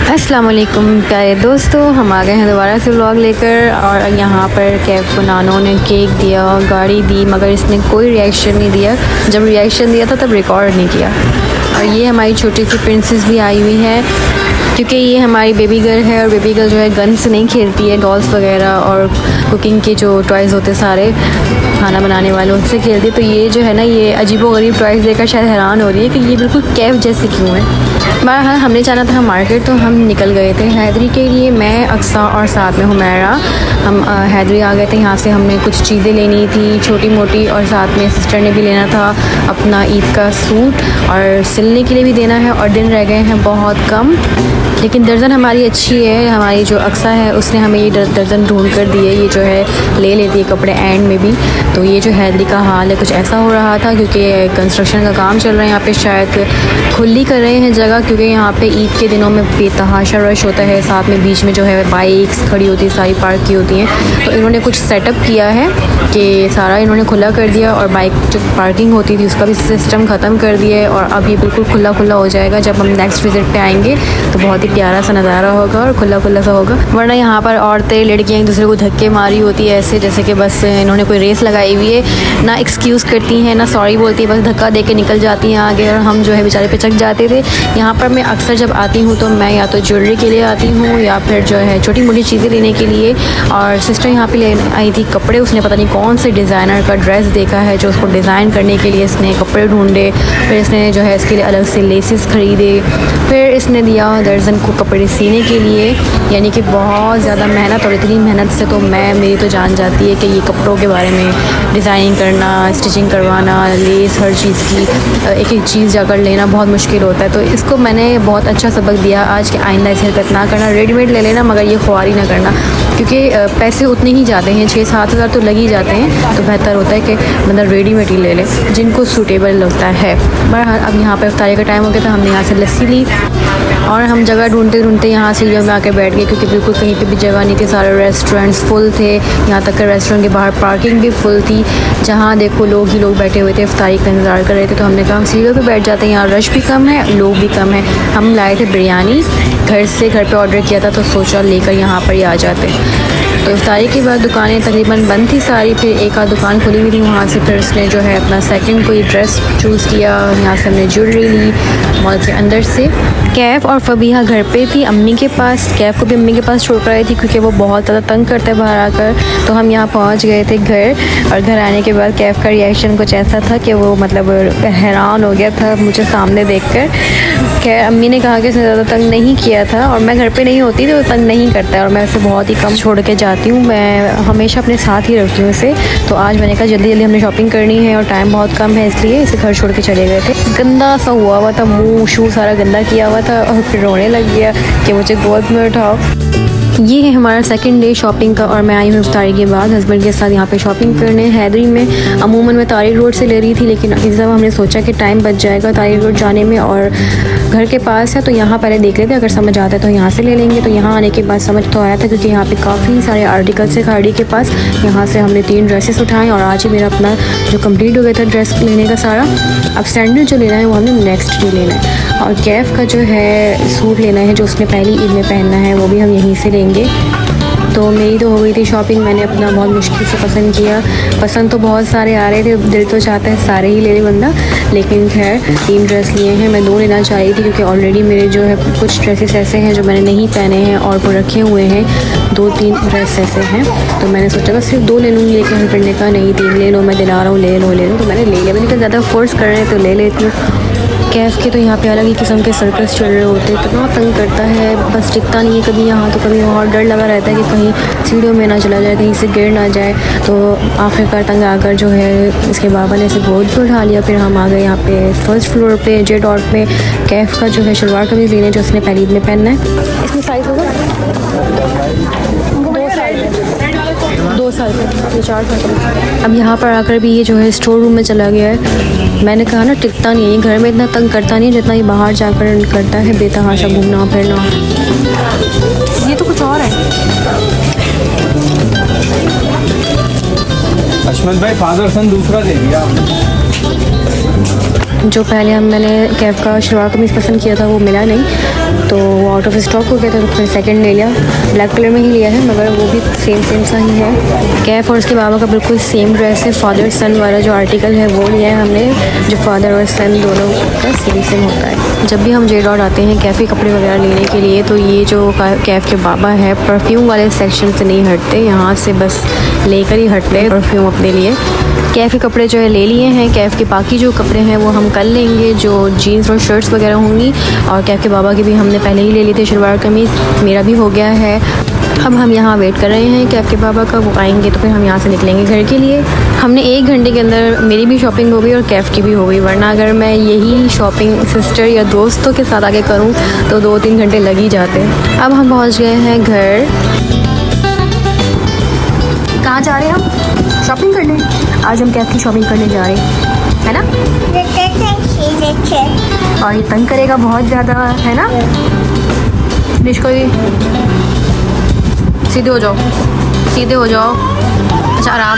अस्सलाम वालेकुम प्यारे दोस्तों, हम आ गए हैं दोबारा से व्लॉग लेकर। और यहाँ पर कैफ को नानों ने केक दिया, गाड़ी दी, मगर इसने कोई रिएक्शन नहीं दिया। जब रिएक्शन दिया था तब रिकॉर्ड नहीं किया। और ये हमारी छोटी सी प्रिंसेस भी आई हुई है, क्योंकि ये हमारी बेबी गर्ल है। और बेबी गर्ल जो है गन से नहीं खेलती है, डॉल्स वगैरह और कुकिंग के जो टॉयज़ होते सारे खाना बनाने वाले उनसे खेलती है। तो ये जो है ना, ये अजीबोगरीब टॉयज़ देखकर शायद हैरान हो रही है कि ये बिल्कुल कैफ जैसे क्यों है। बहरहाल हमने जाना था मार्केट, तो हम निकल गए थे हैदरी के लिए। मैं, अक्सा और साथ में हुमैरा। हम हैदरी आ गए थे। यहाँ से हमने कुछ चीज़ें लेनी थी छोटी मोटी, और साथ में सिस्टर ने भी लेना था अपना ईद का सूट, और सिलने के लिए भी देना है। और दिन रह गए हैं बहुत कम, लेकिन दर्जन हमारी अच्छी है। हमारी जो अक्सा है उसने हमें ये दर्जन ढूंढ कर दिए। ये जो है ले लेती है कपड़े एंड में भी। तो ये जो हैदरी का हाल है कुछ ऐसा हो रहा था, क्योंकि कंस्ट्रक्शन का काम चल रहा है यहाँ पे। शायद खुली कर रहे हैं जगह, क्योंकि यहाँ पे ईद के दिनों में बेतहाशा रश होता है। साथ में बीच में जो है बाइक्स खड़ी होती है, सारी पार्क की होती हैं। तो इन्होंने कुछ सेटअप किया है कि सारा इन्होंने खुला कर दिया, और बाइक जो पार्किंग होती थी उसका भी सिस्टम ख़त्म कर दिया है। और अब ये बिल्कुल खुला खुला हो जाएगा। जब हम नेक्स्ट विज़िट पे आएंगे तो बहुत ही प्यारा सा नज़ारा होगा और खुला खुला सा होगा। वरना यहाँ पर औरतें लड़कियाँ एक दूसरे को धक्के मारी होती है ऐसे, जैसे कि बस इन्होंने कोई रेस लगाई हुई है। ना एक्सक्यूज़ करती हैं, ना सॉरी बोलती है, बस धक्का दे के निकल जाती हैं आगे। और हम जो है बेचारे पिचक जाते थे। यहाँ पर मैं अक्सर जब आती हूँ तो मैं या तो ज्वेलरी के लिए आती हूँ, या फिर जो है छोटी मोटी चीज़ें लेने के लिए। और सिस्टर यहाँ पे ले आई थी कपड़े। उसने पता नहीं कौन से डिज़ाइनर का ड्रेस देखा है, जो उसको डिज़ाइन करने के लिए इसने कपड़े ढूंढे। फिर इसने जो है इसके लिए अलग से लेसेस ख़रीदे। फिर इसने दिया दर्जन को कपड़े सीने के लिए। यानी कि बहुत ज़्यादा मेहनत, और इतनी मेहनत से तो मेरी तो जान जाती है कि ये कपड़ों के बारे में डिज़ाइनिंग करना, स्टिचिंग करवाना, लेस, हर चीज़ की एक एक चीज़ जाकर लेना बहुत मुश्किल होता है। तो इसको मैंने बहुत अच्छा सबक दिया आज कि आइंदा ऐसी हरकत ना करना। रेडीमेड ले लेना, मगर ये ख्वारी ना करना, क्योंकि पैसे उतने ही जाते हैं, 6-7 हज़ार तो लग ही जाते हैं। तो बेहतर होता है कि मतलब रेडीमेड ही ले लें जिनको सूटेबल लगता है। बहरहाल अब यहाँ पर इफ्तारी का टाइम हो गया था। हमने यहाँ से लस्सी ली, और हम जगह ढूंढते ढूंढते यहाँ सीढ़ियों में आकर बैठ गए, क्योंकि बिल्कुल कहीं पे भी जगह नहीं थी। सारे रेस्टोरेंट्स फुल थे, यहाँ तक कि रेस्टोरेंट के बाहर पार्किंग भी फुल थी। जहाँ देखो लोग ही लोग बैठे हुए थे, इफ्तारी का इंतज़ार कर रहे थे। तो हमने कहा हम सीढ़ियों पे बैठ जाते हैं, यहाँ रश भी कम है, लोग भी कम है। हम लाए थे बिरयानी घर पे ऑर्डर किया था, तो सोचा लेकर यहाँ पर ही आ जाते। तो इफ्तारी के बाद दुकानें तकरीबन बंद थी सारी। फिर एक आध दुकान खुली हुई थी, वहाँ से फिर उसने जो है अपना सेकंड कोई ड्रेस चूज़ किया। यहाँ से हमने ज्वेलरी ली मॉल के अंदर से। कैफ़ और फबीहा घर पे थी अम्मी के पास। कैफ़ को भी अम्मी के पास छोड़ कर आई थी, क्योंकि वो बहुत ज़्यादा तंग करता है बाहर आकर। तो हम यहाँ पहुँच गए थे घर, और घर आने के बाद कैफ़ का रिएक्शन कुछ ऐसा था कि वो मतलब हैरान हो गया था मुझे सामने देख कर। खैर अम्मी ने कहा कि उसने ज़्यादा तंग नहीं किया था, और मैं घर पे नहीं होती तो तंग नहीं करता है, और मैं उसे बहुत ही कम छोड़ के जाती हूँ। मैं हमेशा अपने साथ ही रखती हूँ इसे। तो आज मैंने कहा जल्दी जल्दी हमने शॉपिंग करनी है, और टाइम बहुत कम है, इसलिए इसे घर छोड़ के चले गए थे। गंदा सा हुआ था, मुँह शू सारा गंदा किया हुआ था, और फिर रोने लग गया कि मुझे गोद में उठाओ। ये है हमारा सेकंड डे शॉपिंग का, और मैं आई हूँ इफ्तारी के बाद हस्बैंड के साथ यहाँ पे शॉपिंग करने हैदरी में। अमूमन मैं तारिक रोड से ले रही थी, लेकिन इस दफ़ा हमने सोचा कि टाइम बच जाएगा तारिक रोड जाने में, और घर के पास है तो यहाँ पहले देख लेते, अगर समझ आता है तो यहाँ से ले लेंगे। तो यहाँ आने के बाद समझ तो आया था, क्योंकि यहाँ पे काफ़ी सारे आर्टिकल्स है गाड़ी के पास। यहाँ से हमने 3 ड्रेसेस उठाएँ, और आज ही मेरा अपना जो कम्प्लीट हो गया था ड्रेस लेने का सारा। अब सैंडल जो लेना है वो हमने नेक्स्ट डे लेना है, और कैफ़ का जो है सूट लेना है जो उसने पहली ईद में पहनना है, वो भी हम यहीं से लेंगे। तो मेरी तो हो गई थी शॉपिंग। मैंने अपना बहुत मुश्किल से पसंद किया। पसंद तो बहुत सारे आ रहे थे, दिल तो चाहता है सारे ही ले ले बंदा, लेकिन खैर 3 ड्रेस लिए हैं। मैं 2 लेना चाह रही थी, क्योंकि ऑलरेडी मेरे जो है कुछ ड्रेसेस ऐसे हैं जो मैंने नहीं पहने हैं और वो रखे हुए हैं। 2-3 ड्रेस ऐसे हैं, तो मैंने सोचा बस सिर्फ 2 ले लूँगी, लेकिन हस्बैंड ने कहा नहीं 3 ले लो, मैं दिला रहा हूँ, ले लो। तो मैंने ले लिया। मैंने कहा ज़्यादा फोर्स कर रहे हैं तो ले लेती हूँ। कैफ़ के तो यहाँ पे अलग ही किस्म के सर्कस चल रहे होते हैं, इतना तंग करता है, बस टिकता नहीं है कभी यहाँ तो कभी वहाँ। डर लगा रहता है कि कहीं सीढ़ियों में ना चला जाए, कहीं से गिर ना जाए। तो आखिरकार तंग आकर जो है इसके बाबा ने इसे गोद पे उठा लिया। फिर हम आ गए यहाँ पे फर्स्ट फ्लोर पे जे डॉट में कैफ़ का जो है शलवार कमीज़ लेने, जो उसने पहली ईद में पहनना है। इसमें साइज़ होगा 2 साल का, 4 साल का। अब यहाँ पर आकर भी ये जो है स्टोर रूम में चला गया है। मैंने कहा ना टिकता नहीं है, ये घर में इतना तंग करता नहीं है जितना ये बाहर जाकर करता है, बेतहाशा घूमना फिरना। ये तो कुछ और है। अशमत भाई फादर सन दूसरा दे दिया। जो पहले मैंने कैफ़ का शलवार कमीज़ पसंद किया था वो मिला नहीं, तो वो आउट ऑफ स्टॉक हो गया था, तो फिर सेकंड ले लिया। ब्लैक कलर में ही लिया है, मगर वो भी सेम सा ही है। कैफ और उसके बाबा का बिल्कुल सेम ड्रेस है। फादर सन वाला जो आर्टिकल है वो लिया है हमने, जो फादर और सन दोनों का सेम होता है। जब भी हम जे डॉट आते हैं कैफ़े कपड़े वगैरह लेने के लिए, तो ये जो कैफ़ के बाबा है परफ्यूम वाले सेक्शन से नहीं हटते, यहाँ से बस लेकर ही हटते हैं परफ्यूम अपने लिए। कैफ़ के कपड़े जो है ले लिए हैं। कैफ़ के बाकी जो कपड़े हैं वो हम कल लेंगे, जो जीन्स और शर्ट्स वगैरह होंगी। और कैफ़ के बाबा के भी हमने पहले ही ले लिए थे शलवार कमीज़, मेरा भी हो गया है। अब हम यहाँ वेट कर रहे हैं कैफ़ के बाबा का, वो आएंगे तो फिर हम यहाँ से निकलेंगे घर के लिए। हमने 1 घंटे के अंदर मेरी भी शॉपिंग हो गई और कैफ़ की भी हो गई, वरना अगर मैं यही शॉपिंग सिस्टर या दोस्तों के साथ आगे करूँ तो 2-3 घंटे लग ही जाते। अब हम पहुँच गए हैं घर। कहाँ जा रहे हैं हम? शॉपिंग करने। आज हम कैफ़ की शॉपिंग करने जा रहे हैं, है ना? और ये तंग करेगा बहुत ज़्यादा, है ना? निष्को सीधे हो जाओ, सीधे हो जाओ। अच्छा आराम।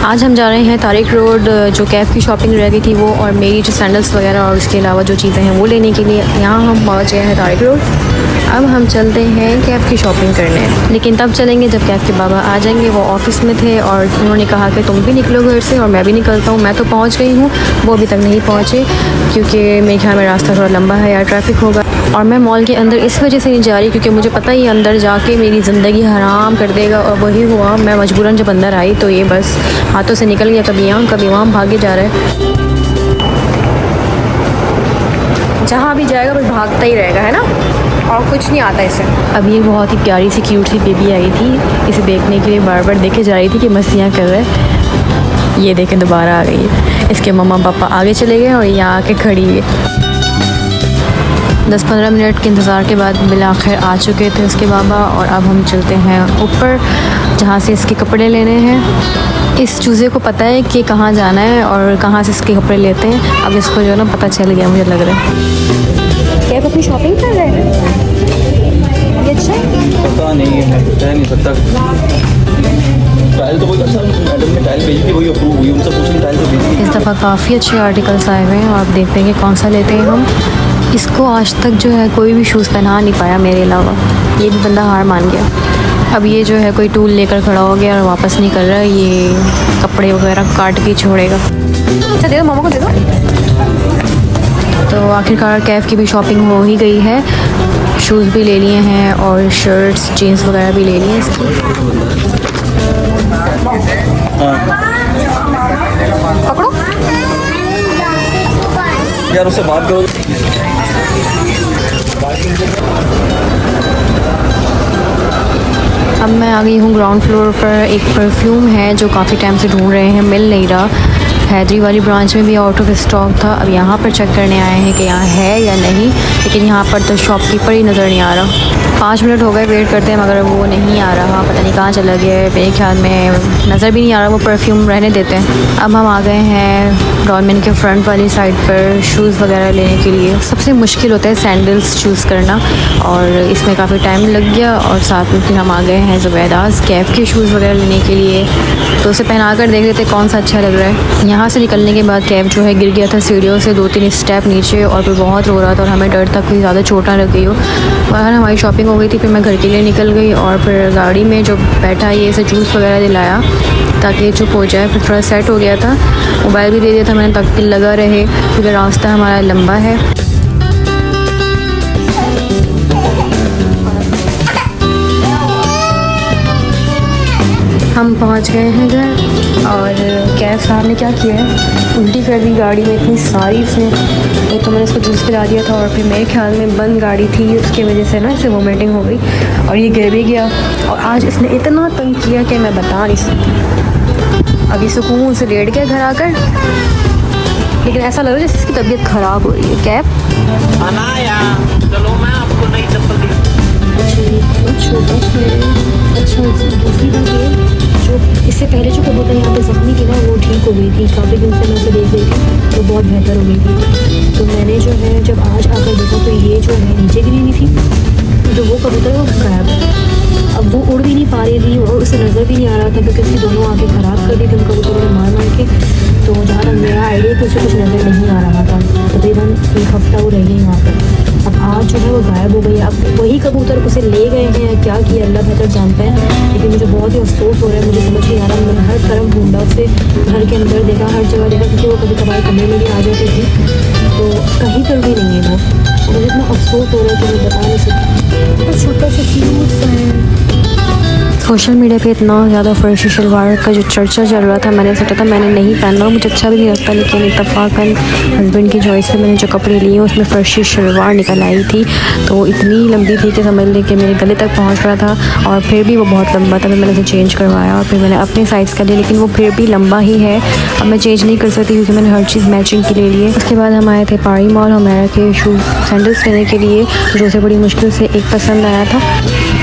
आज हम जा रहे हैं तारिक रोड, जो कैफ़ की शॉपिंग रह गई थी वो, और मेरी जो सैंडल्स वगैरह और उसके अलावा जो चीज़ें हैं वो लेने के लिए यहाँ हम पहुँच गए हैं तारिक रोड। अब हम चलते हैं कैफ़ की शॉपिंग करने, लेकिन तब चलेंगे जब कैफ़ के बाबा आ जाएंगे। वो ऑफिस में थे और उन्होंने कहा कि तुम भी निकलो घर से और मैं भी निकलता हूँ। मैं तो पहुँच गई हूँ, वो अभी तक नहीं पहुँचे, क्योंकि मेरे ख्याल में रास्ता थोड़ा लंबा है या ट्रैफिक होगा। और मैं मॉल के अंदर इस वजह से नहीं जा रही क्योंकि मुझे पता ही अंदर जाके मेरी ज़िंदगी हराम कर देगा, और वही हुआ। मैं मजबूरन जब अंदर आई तो ये बस हाथों से निकल गया, कभी यहाँ कभी वहाँ भागे जा रहा है। जहाँ भी जाएगा बस भागता ही रहेगा, है ना, और कुछ नहीं आता इसे। अब ये बहुत ही प्यारी सी क्यूट सी बेबी आई थी, इसे देखने के लिए बार बार देखे जा रही थी कि मस्तियाँ कर रहे हैं। ये देखें दोबारा आ गई है। इसके मम्मा पापा आगे चले गए और यहाँ आके खड़ी है। 10-15 मिनट के इंतज़ार के बाद बिलाखिर आ चुके थे उसके बाबा, और अब हम चलते हैं ऊपर जहाँ से इसके कपड़े लेने हैं। इस चूज़े को पता है कि कहाँ जाना है और कहाँ से इसके कपड़े लेते हैं। अब इसको जो है ना पता चल गया, मुझे लग रहा है। क्या आप अपनी शॉपिंग कर रहे हैं? ये अच्छा है? पता नहीं, मैं कह नहीं सकता। टाइल तो वही, अच्छा मैडम ने टाइल भेजी थी, वही अप्रूव हुई, उनसे पूछने टाइल तो भेजी। इस दफ़ा काफ़ी अच्छे आर्टिकल्स आए हुए हैं और आप देखते हैं कि कौन सा लेते हैं हम। इसको आज तक जो है कोई भी शूज़ पहना नहीं पाया मेरे अलावा, ये भी बंदा हार मान गया। अब ये जो है कोई टूल लेकर खड़ा हो गया और वापस नहीं कर रहा है, ये कपड़े वगैरह काट के छोड़ेगा। अच्छा दे दो, मामा को दे दो। तो आखिरकार कैफ़ की भी शॉपिंग हो ही गई है, शूज़ भी ले लिए हैं और शर्ट्स जीन्स वगैरह भी ले लिए इसकी। पकड़ो यार, उससे बात करो। अब मैं आ गई हूँ ग्राउंड फ्लोर पर। एक परफ्यूम है जो काफ़ी टाइम से ढूंढ रहे हैं, मिल नहीं रहा। हैदरी वाली ब्रांच में भी आउट ऑफ स्टॉक था। अब यहाँ पर चेक करने आए हैं कि यहाँ है या नहीं, लेकिन यहाँ पर तो शॉपकीपर ही नज़र नहीं आ रहा। 5 मिनट हो गए वेट करते हैं, मगर वो नहीं आ रहा, पता नहीं कहाँ चला गया है। मेरे ख्याल में नज़र भी नहीं आ रहा, वो परफ्यूम रहने देते हैं। अब हम आ गए हैं डॉलमेन के फ्रंट वाली साइड पर शूज़ वगैरह लेने के लिए। सबसे मुश्किल होता है सैंडल्स चूज़ करना, और इसमें काफ़ी टाइम लग गया। और साथ में फिर हम आ गए हैं ज़ुबैदास कैफ़ के शूज़ वगैरह लेने के लिए, तो उसे पहना कर देख लेते कौन सा अच्छा लग रहा है। यहाँ से निकलने के बाद कैफ़ जो है गिर गया था सीढ़ियों से 2-3 स्टेप नीचे, और फिर बहुत रो रहा था और हमें डर था कोई ज़्यादा चोट ना लग गई हो। बाहर हमारी शॉपिंग हो गई थी, फिर मैं घर के लिए निकल गई, और फिर गाड़ी में जो बैठा ये इसे जूस वगैरह दिलाया ताकि ये चुप हो जाए। फिर थोड़ा सेट हो गया था, मोबाइल भी दे दिया था मैंने ताकि लगा रहे, क्योंकि रास्ता हमारा लंबा है। हम पहुंच गए हैं घर, और कैफ साहब ने क्या किया है, उल्टी कर दी गाड़ी में इतनी सारी उसने। एक तो मैंने इसको जूस पिला दिया था, और फिर मेरे ख्याल में बंद गाड़ी थी, उसकी वजह से ना इसे वोमिटिंग हो गई और ये गिर भी गया। और आज इसने इतना तंग किया कि मैं बता नहीं सकती। अभी सुकून से लेट गया घर आकर, लेकिन ऐसा लग रहा है जैसे इसकी तबीयत ख़राब हो रही है। कैफ चलो मैं आपको नई चप्पल छोटा अच्छा। दूसरी बात ये, जो इससे पहले जो कबूतर यहाँ पे ज़ख्मी थी ना, वो ठीक हो गई थी। काफ़ी दिन से मैं उसे देख रही थी, तो बहुत बेहतर हो गई थी। तो मैंने जो है जब आज आकर देखा तो ये जो है नीचे गिरी हुई थी, जो वो कबूतर वो गायब है। अब वो उड़ भी नहीं पा रही थी और उसे नज़र भी नहीं आ रहा था, क्योंकि उसकी दोनों आँखें ख़राब कर दी थी उन कबूतरों ने मार मार के। तो जहाँ तक मेरा आइडिया तो उसे कुछ नज़र नहीं आ रहा था। तकरीबन एक हफ़्ता वो रही है यहाँ पर। अब आज जो है वो गायब हो गई है। अब वही कबूतर उसे ले गए हैं या क्या किया अल्लाह बेहतर जानता है। लेकिन मुझे बहुत ही अफसोस हो रहा है, मुझे समझ नहीं आ रहा। मैंने हर तरफ ढूंढा उसे, घर के अंदर देखा, हर जगह देखा, क्योंकि वो कभी कभार कमरे में भी आ जाती थी, तो कहीं पर भी नहीं है वो। मुझे इतना अफसोस हो रहा है कि मैं बता नहीं सकती। तो छोटा सा क्यूट है। सोशल मीडिया पे इतना ज़्यादा फर्शी शलवार का जो चर्चा चल रहा था, मैंने सोचा था मैंने नहीं पहनना, मुझे अच्छा भी नहीं लगता, लेकिन इत्तफाकन हस्बैंड की चॉइस से मैंने जो कपड़े लिए उसमें फर्शी शलवार निकल आई थी। तो इतनी लंबी थी कि समझ लें कि मेरे गले तक पहुंच रहा था, और फिर भी वो बहुत लंबा था। फिर मैंने उसे चेंज करवाया और फिर मैंने अपने साइज़ का लिया, लेकिन वो फिर भी लंबा ही है। अब मैं चेंज नहीं कर सकती क्योंकि मैंने हर चीज़ मैचिंग के लिए लिए। उसके बाद हम आए थे पारी मॉल हमारा के शूज़ सैंडल्स लेने के लिए, जो उसे बड़ी मुश्किल से एक पसंद आया था।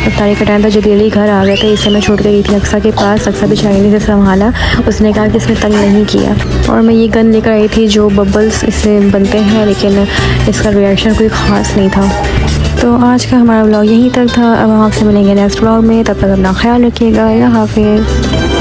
इफ्तारी का टाइम था, जो दिल्ली घर आ गया था, इसे मैं छोड़ कर गई थी अक्सा के पास। अक्सा बेचारी से संभाला, उसने कहा कि इसने तंग नहीं किया। और मैं ये गन लेकर आई थी जो बबल्स इससे बनते हैं, लेकिन इसका रिएक्शन कोई ख़ास नहीं था। तो आज का हमारा व्लॉग यहीं तक था। अब हम आपसे मिलेंगे नेक्स्ट व्लॉग में, तब तक अपना ख्याल रखिएगा। अल्लाह हाफिज़।